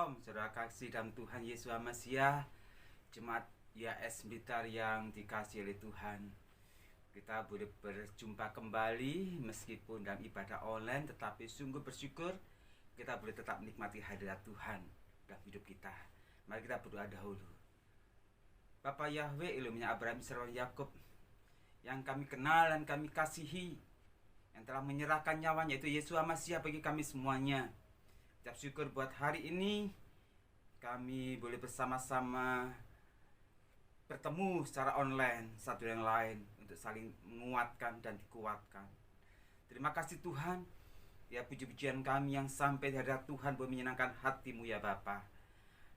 Shalom, saudara kasih dalam Tuhan Yesus Mesias, jemaat YAS Blitar yang dikasihi oleh Tuhan. Kita boleh berjumpa kembali meskipun dalam ibadah online, tetapi sungguh bersyukur kita boleh tetap menikmati hadirat Tuhan dalam hidup kita. Mari kita berdoa dahulu. Bapa Yahweh, Elohimnya Abraham, Israel, Yakub, yang kami kenal dan kami kasihi, yang telah menyerahkan nyawanya, yaitu Yesus Mesias bagi kami semuanya. Ucap syukur buat hari ini kami boleh bersama-sama bertemu secara online satu yang lain untuk saling menguatkan dan dikuatkan. Terima kasih Tuhan, ya puji-pujian kami yang sampai di hadirat Tuhan boleh menyenangkan hatimu ya Bapa.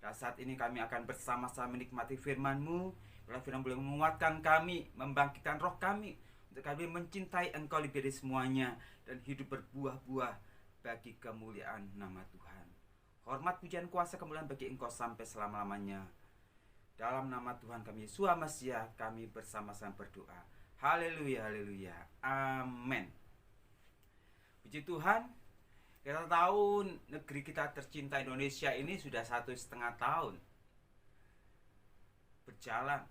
Dan saat ini kami akan bersama-sama menikmati firman-Mu. Biarlah firman boleh menguatkan kami, membangkitkan roh kami untuk kami mencintai Engkau lebih dari semuanya dan hidup berbuah-buah bagi kemuliaan nama Tuhan. Hormat, pujian, kuasa, kemuliaan bagi Engkau sampai selama-lamanya. Dalam nama Tuhan kami Yesus Mesias kami bersama-sama berdoa. Haleluya, haleluya. Amin. Puji Tuhan, kita tahu negeri kita tercinta Indonesia ini sudah 1,5 tahun berjalan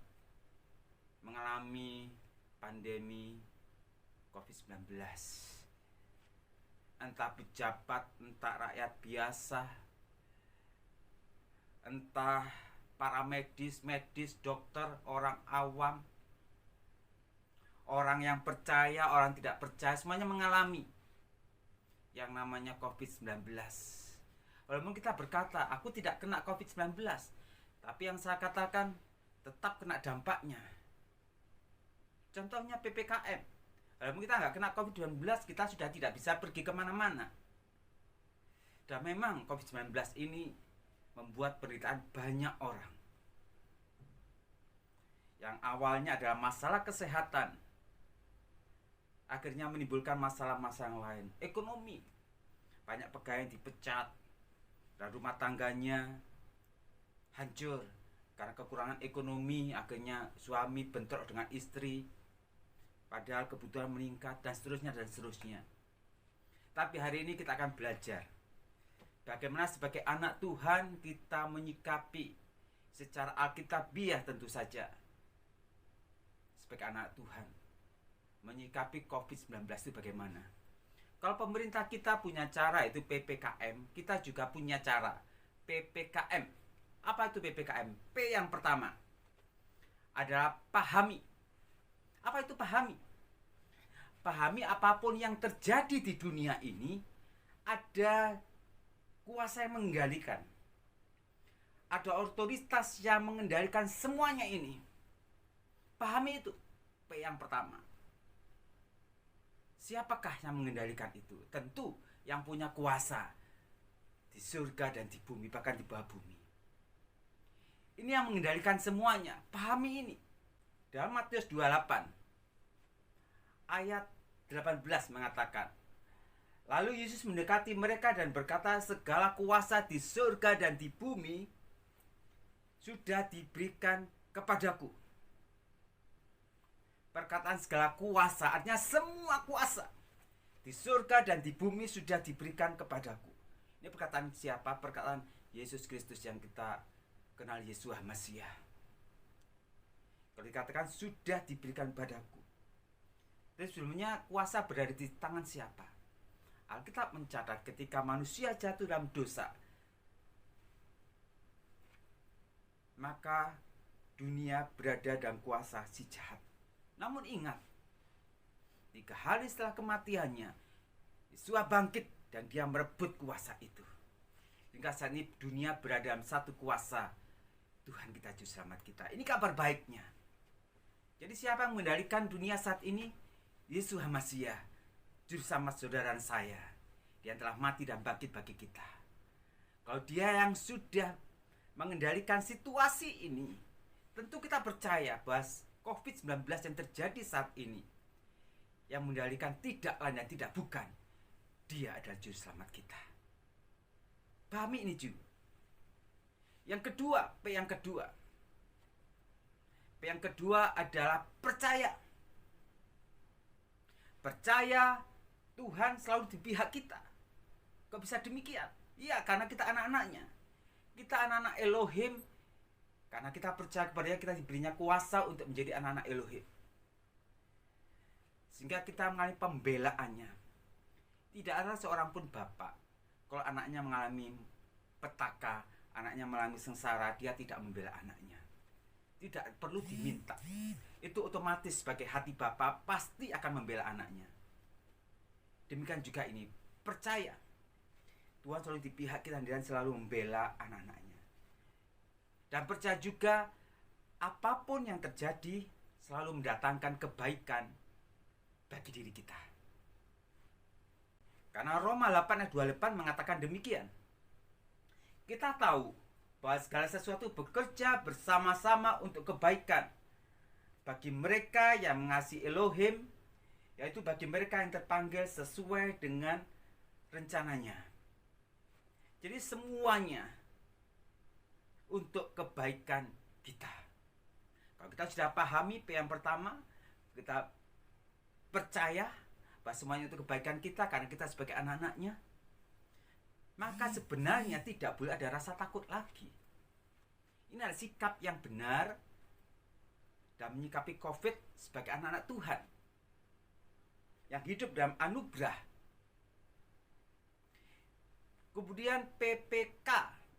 mengalami pandemi COVID-19. Entah pejabat, entah rakyat biasa, entah para medis, dokter, orang awam, orang yang percaya, orang tidak percaya, semuanya mengalami yang namanya COVID-19. Walaupun kita berkata, aku tidak kena COVID-19, tapi yang saya katakan tetap kena dampaknya. Contohnya PPKM. Walaupun kita nggak kena COVID-19, kita sudah tidak bisa pergi kemana-mana. Dan memang COVID-19 ini membuat penderitaan banyak orang. Yang awalnya adalah masalah kesehatan, akhirnya menimbulkan masalah-masalah yang lain. Ekonomi, banyak pegawai yang dipecat, dan rumah tangganya hancur. Karena kekurangan ekonomi, akhirnya suami bentrok dengan istri, padahal kebutuhan meningkat, dan seterusnya dan seterusnya. Tapi hari ini kita akan belajar bagaimana sebagai anak Tuhan kita menyikapi secara alkitabiah, tentu saja sebagai anak Tuhan menyikapi COVID-19 itu bagaimana. Kalau pemerintah kita punya cara, itu PPKM, kita juga punya cara PPKM. Apa itu PPKM? P yang pertama adalah pahami. Apa itu pahami? Pahami apapun yang terjadi di dunia ini, ada kuasa yang mengendalikan. Ada otoritas yang mengendalikan semuanya ini. Pahami itu. P yang pertama. Siapakah yang mengendalikan itu? Tentu yang punya kuasa di surga dan di bumi, bahkan di bawah bumi. Ini yang mengendalikan semuanya. Pahami ini. Dalam Matius 28 ayat 18 mengatakan, lalu Yesus mendekati mereka dan berkata, segala kuasa di surga dan di bumi sudah diberikan kepadaku. Perkataan segala kuasa artinya semua kuasa di surga dan di bumi sudah diberikan kepadaku. Ini perkataan siapa? Perkataan Yesus Kristus yang kita kenal, Yesus Mesias. Kalau dikatakan sudah diberikan padaku, jadi sebelumnya kuasa berada di tangan siapa? Alkitab mencatat ketika manusia jatuh dalam dosa, maka dunia berada dalam kuasa si jahat. Namun ingat, 3 hari setelah kematiannya, Yesus bangkit dan dia merebut kuasa itu. Hingga saat ini dunia berada dalam satu kuasa, Tuhan kita Juru Selamat kita. Ini kabar baiknya. Jadi siapa yang mengendalikan dunia saat ini? Yesus Mesias, Juru Selamat saudara dan saya. Dia telah mati dan bangkit bagi kita. Kalau dia yang sudah mengendalikan situasi ini, tentu kita percaya bahwa COVID-19 yang terjadi saat ini, yang mengendalikan tidak lain dan tidak bukan, dia adalah Juru Selamat kita. Pahami ini juga. Yang kedua, P yang kedua. P yang kedua adalah percaya. Percaya Tuhan selalu di pihak kita. Kok bisa demikian? Iya, karena kita anak-anaknya. Kita anak-anak Elohim karena kita percaya kepadanya, kita diberinya kuasa untuk menjadi anak-anak Elohim. Sehingga kita mengalami pembelaannya. Tidak ada seorang pun bapak, kalau anaknya mengalami petaka, anaknya mengalami sengsara, dia tidak membela anaknya. Tidak perlu diminta. Itu otomatis sebagai hati bapak pasti akan membela anaknya. Demikian juga ini, percaya Tuhan selalu di pihak kita dan selalu membela anak-anaknya. Dan percaya juga apapun yang terjadi selalu mendatangkan kebaikan bagi diri kita. Karena Roma 8 ayat 28 mengatakan demikian. Kita tahu bahwa segala sesuatu bekerja bersama-sama untuk kebaikan bagi mereka yang mengasihi Elohim, yaitu bagi mereka yang terpanggil sesuai dengan rencananya. Jadi semuanya untuk kebaikan kita. Kalau kita sudah pahami P yang pertama, kita percaya bahwa semuanya itu kebaikan kita karena kita sebagai anak-anaknya, maka sebenarnya tidak boleh ada rasa takut lagi. Ini adalah sikap yang benar dan menyikapi COVID sebagai anak-anak Tuhan yang hidup dalam anugerah. Kemudian PPK.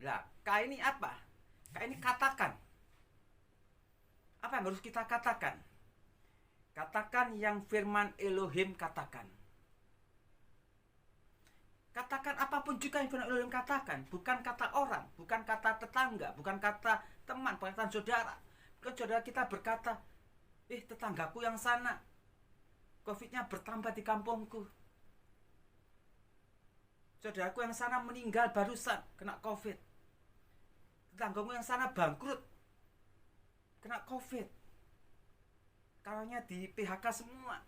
Nah, K ini apa? K ini katakan. Apa yang harus kita katakan? Katakan yang firman Elohim katakan. Katakan apapun juga yang firman Elohim katakan. Bukan kata orang, bukan kata tetangga, bukan kata teman, bukan kata saudara. Bukan saudara kita berkata, tetanggaku yang sana COVID-nya bertambah di kampungku. Saudaraku yang sana meninggal barusan kena COVID. Tetanggamu yang sana bangkrut kena COVID. Karena di PHK semua.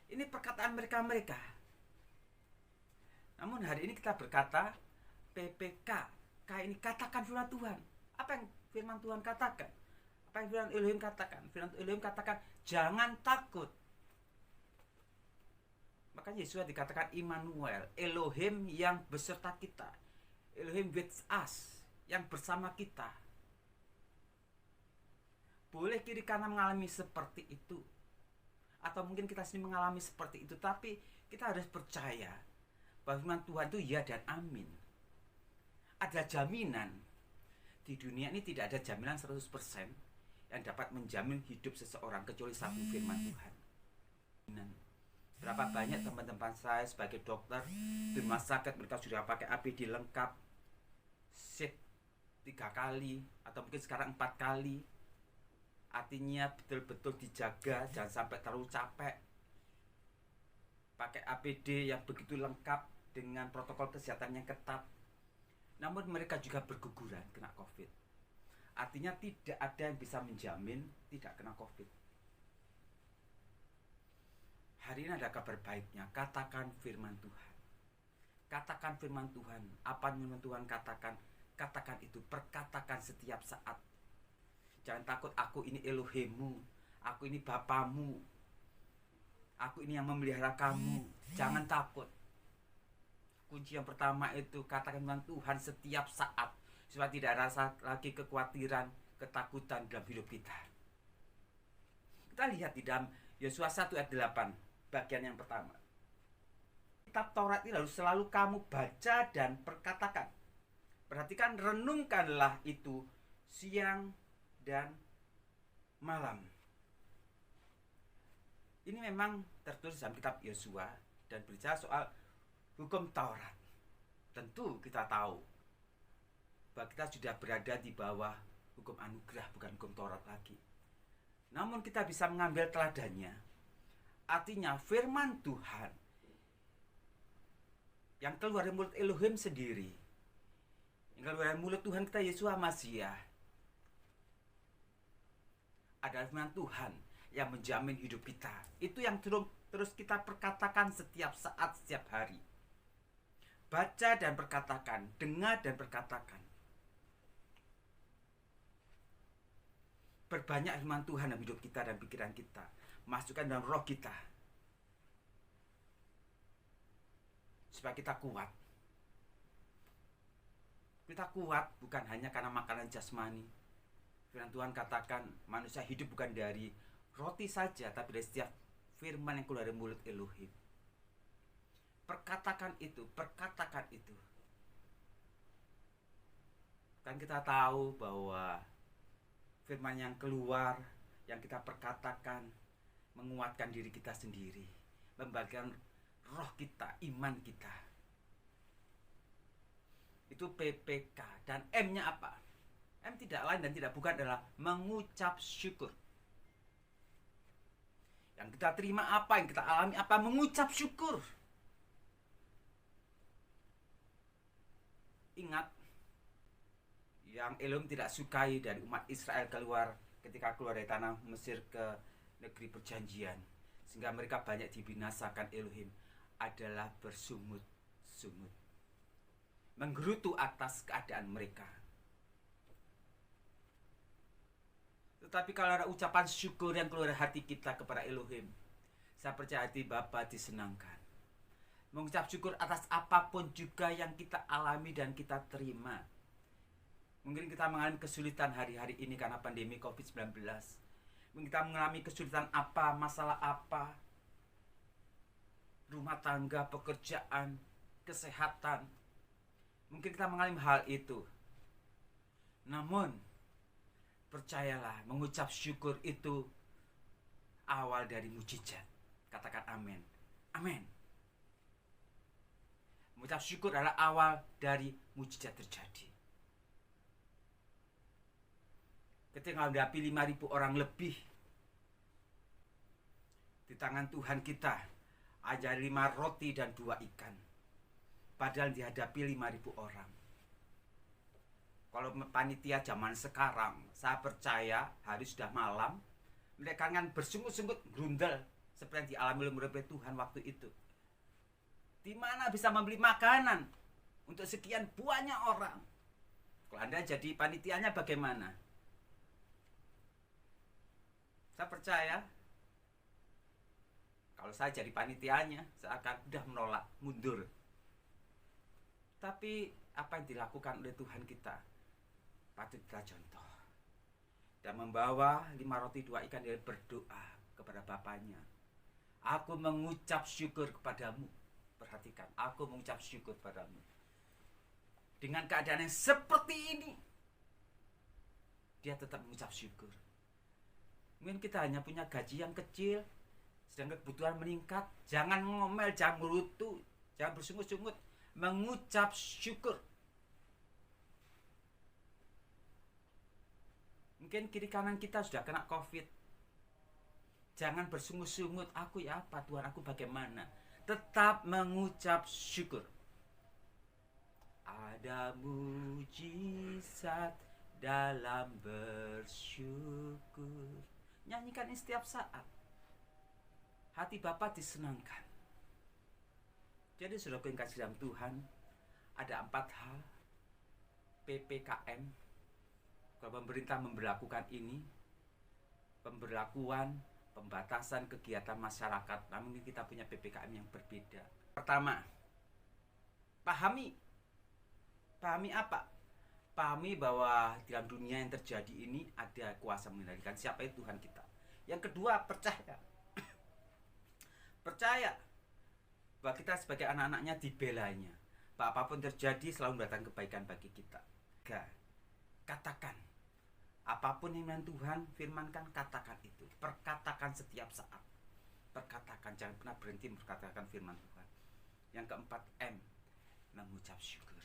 Ini perkataan mereka-mereka. Namun hari ini kita berkata PPK. K ini katakan firman Tuhan. Apa yang firman Tuhan katakan? Apa yang firman Elohim katakan? Firman Elohim katakan jangan takut. Makanya Yesus dikatakan Immanuel, Elohim yang beserta kita. Elohim with us, yang bersama kita. Boleh kiri kanan mengalami seperti itu, atau mungkin kita sendiri mengalami seperti itu, tapi kita harus percaya bahwa firman Tuhan itu ya dan amin. Ada jaminan. Di dunia ini tidak ada jaminan 100% yang dapat menjamin hidup seseorang kecuali satu firman Tuhan. Berapa banyak teman-teman saya sebagai dokter di rumah sakit, mereka sudah pakai APD lengkap, shift 3 kali atau mungkin sekarang 4 kali. Artinya betul-betul dijaga, jangan sampai terlalu capek. Pakai APD yang begitu lengkap dengan protokol kesehatan yang ketat. Namun mereka juga berguguran kena COVID. Artinya tidak ada yang bisa menjamin tidak kena COVID. Hari ini ada kabar baiknya. Katakan firman Tuhan. Katakan firman Tuhan. Apa yang firman Tuhan katakan? Katakan itu. Perkatakan setiap saat. Jangan takut, aku ini Elohimmu. Aku ini Bapamu. Aku ini yang memelihara kamu. Jangan takut. Kunci yang pertama itu katakan firman Tuhan setiap saat. Supaya tidak rasa lagi kekhawatiran, ketakutan dalam hidup kita. Kita lihat di dalam Yosua 1 ayat 8. Bagian yang pertama. Kitab Taurat ini lalu selalu kamu baca dan perkatakan. Perhatikan, renungkanlah itu siang dan malam. Ini memang tertulis dalam kitab Yosua dan berbicara soal hukum Taurat. Tentu kita tahu bahwa kita sudah berada di bawah hukum anugerah, bukan hukum Taurat lagi. Namun kita bisa mengambil teladannya. Artinya firman Tuhan yang keluar dari mulut Elohim sendiri, yang keluar dari mulut Tuhan kita Yesus Masiah, adalah firman Tuhan yang menjamin hidup kita. Itu yang terus kita perkatakan setiap saat, setiap hari. Baca dan perkatakan, dengar dan perkatakan. Perbanyak firman Tuhan dalam hidup kita dan pikiran kita. Masukkan dalam roh kita supaya kita kuat. Kita kuat bukan hanya karena makanan jasmani. Firman Tuhan katakan manusia hidup bukan dari roti saja, tapi dari setiap firman yang keluar dari mulut Elohim. Perkatakan itu. Kan kita tahu bahwa firman yang keluar, yang kita perkatakan, menguatkan diri kita sendiri, membagikan roh kita, iman kita. Itu PPK. Dan M-nya apa? M tidak lain dan tidak bukan adalah mengucap syukur. Yang kita terima apa, yang kita alami apa, mengucap syukur. Ingat, yang Elohim tidak sukai dari umat Israel ketika keluar dari tanah Mesir ke negeri perjanjian, sehingga mereka banyak dibinasakan Elohim, adalah bersungut-sungut, menggerutu atas keadaan mereka. Tetapi kalau ada ucapan syukur yang keluar dari hati kita kepada Elohim, saya percaya hati Bapa disenangkan. Mengucap syukur atas apapun juga yang kita alami dan kita terima. Mungkin kita mengalami kesulitan hari-hari ini karena pandemi COVID-19. Mungkin kita mengalami kesulitan apa, masalah apa, rumah tangga, pekerjaan, kesehatan. Mungkin kita mengalami hal itu. Namun, percayalah, mengucap syukur itu awal dari mujizat. Katakan amin. Amin. Mengucap syukur adalah awal dari mujizat terjadi. Ketika menghadapi 5.000 orang lebih di tangan Tuhan kita, ada 5 roti dan 2 ikan. Padahal dihadapi 5.000 orang. Kalau panitia zaman sekarang, saya percaya hari sudah malam, mereka kan bersungut-sungut, grundel seperti yang dialami oleh Tuhan waktu itu. Di mana bisa membeli makanan untuk sekian banyak orang? Kalau Anda jadi panitianya bagaimana? Saya percaya kalau saya jadi panitianya, saya akan udah menolak, mundur. Tapi apa yang dilakukan oleh Tuhan kita patut kita contoh. Dan membawa 5 roti 2 ikan, dia berdoa kepada Bapaknya. Aku mengucap syukur kepadamu. Perhatikan, aku mengucap syukur padamu. Dengan keadaan yang seperti ini, dia tetap mengucap syukur. Mungkin kita hanya punya gaji yang kecil, sedangkan kebutuhan meningkat. Jangan ngomel, jangan merutu, jangan bersungut-sungut. Mengucap syukur. Mungkin kiri kanan kita sudah kena COVID. Jangan bersungut-sungut, aku ya apa, Tuhan aku bagaimana. Tetap mengucap syukur. Ada mujizat dalam bersyukur. Nyanyikan ini setiap saat. Hati Bapa disenangkan. Jadi saudara yang kasih dalam Tuhan, ada 4 hal PPKM. Kalau pemerintah memberlakukan ini, pemberlakuan, pembatasan kegiatan masyarakat, namun kita punya PPKM yang berbeda. Pertama, pahami apa? Pahami bahwa dalam dunia yang terjadi ini ada kuasa mengendalikan. Siapa itu? Tuhan kita. Yang kedua, percaya. Percaya bahwa kita sebagai anak-anaknya dibelanya. Bahwa apapun terjadi selalu mendatangkan kebaikan bagi kita. Katakan. Apapun yang Tuhan firmankan, katakan itu. Perkatakan setiap saat. Perkatakan, jangan pernah berhenti memperkatakan firman Tuhan. Yang keempat, M, mengucap syukur.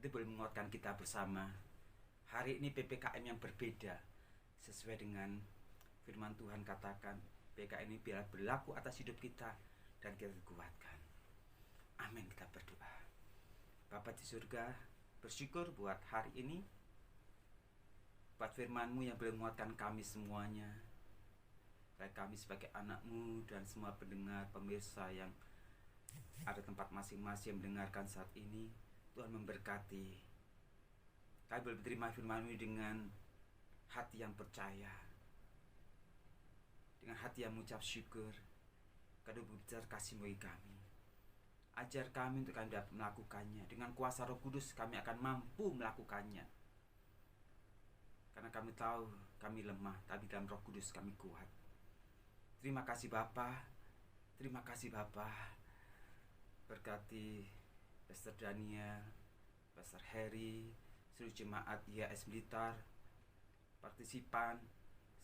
Itu boleh menguatkan kita bersama. Hari ini PPKM yang berbeda, sesuai dengan firman Tuhan katakan, PPKM ini biar berlaku atas hidup kita dan kita dikuatkan. Amin, kita berdoa. Bapa di surga, bersyukur buat hari ini, buat firman-Mu yang boleh menguatkan kami semuanya, baik kami sebagai anak-Mu dan semua pendengar, pemirsa yang ada tempat masing-masing mendengarkan saat ini. Tuhan memberkati. Kami boleh menerima firman-Mu dengan hati yang percaya, dengan hati yang mengucap syukur. Kau berbicara kasih bagi kami. Ajar kami untuk kami dapat melakukannya. Dengan kuasa Roh Kudus kami akan mampu melakukannya. Karena kami tahu kami lemah, tapi dalam Roh Kudus kami kuat. Terima kasih Bapa. Terima kasih Bapa. Berkati Pastor Daniel, Pastor Harry, seluruh jemaat IHS Blitar, partisipan,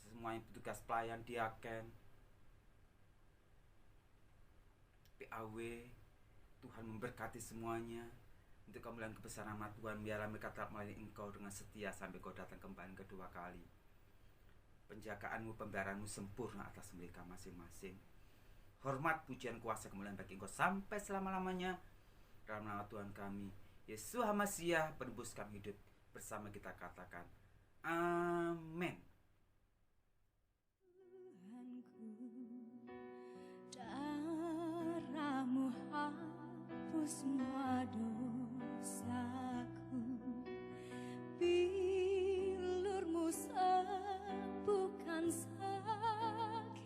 semua yang petugas pelayan, diaken, PAW. Tuhan memberkati semuanya. Untuk kemuliaan kebesaran nama Tuhan, biarlah mereka tetap melayani Engkau dengan setia sampai Kau datang kembali kedua kali. Penjagaanmu, pemberianmu sempurna atas mereka masing-masing. Hormat, pujian, kuasa, kemuliaan bagi Engkau sampai selama-lamanya. Dalam nama Tuhan kami, Yesus Hamasiah, penebus kami hidup. Bersama kita katakan, amin. Darahmu hapus semua dosaku, bilurmu sembuhkan sakitku,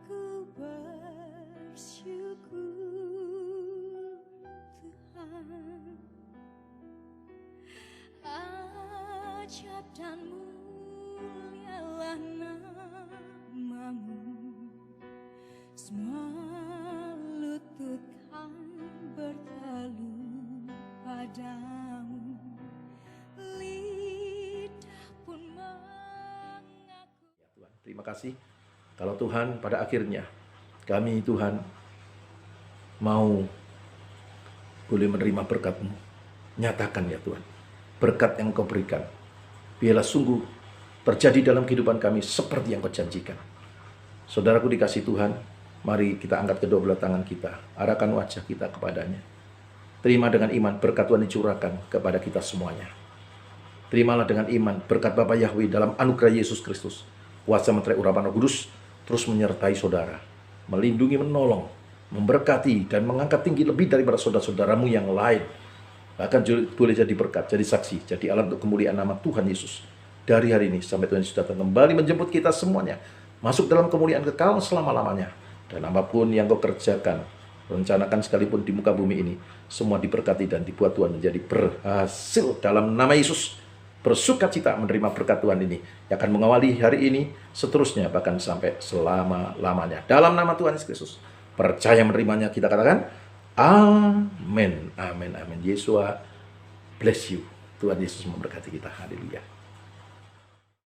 ku bersyukur Tuhan. Ajaib dan mulialah namamu, semua lutut kan bertelut padamu, lidah pun mengaku. Ya Tuhan, terima kasih. Kalau Tuhan pada akhirnya kami Tuhan mau boleh menerima berkat-Mu, nyatakan ya Tuhan, berkat yang Kau berikan biarlah sungguh terjadi dalam kehidupan kami seperti yang Kau janjikan. Saudaraku dikasih Tuhan, mari kita angkat kedua belah tangan kita, arahkan wajah kita kepadanya. Terima dengan iman berkat Tuhan dicurahkan kepada kita semuanya. Terimalah dengan iman berkat Bapa Yahweh dalam anugerah Yesus Kristus. Kuasa menteri urapan Roh Kudus terus menyertai saudara, melindungi, menolong, memberkati, dan mengangkat tinggi lebih daripada saudara-saudaramu yang lain. Bahkan boleh jadi berkat, jadi saksi, jadi alat untuk kemuliaan nama Tuhan Yesus. Dari hari ini sampai Tuhan Yesus datang kembali menjemput kita semuanya masuk dalam kemuliaan kekal selama-lamanya. Dan apapun yang Kau kerjakan, rencanakan sekalipun di muka bumi ini, semua diberkati dan dibuat Tuhan menjadi berhasil dalam nama Yesus. Bersukacita menerima berkat Tuhan ini yang akan mengawali hari ini, seterusnya bahkan sampai selama-lamanya. Dalam nama Tuhan Yesus Kristus, percaya menerimanya, kita katakan amin, amin, amin. Yesus bless you. Tuhan Yesus memberkati kita. Haleluya.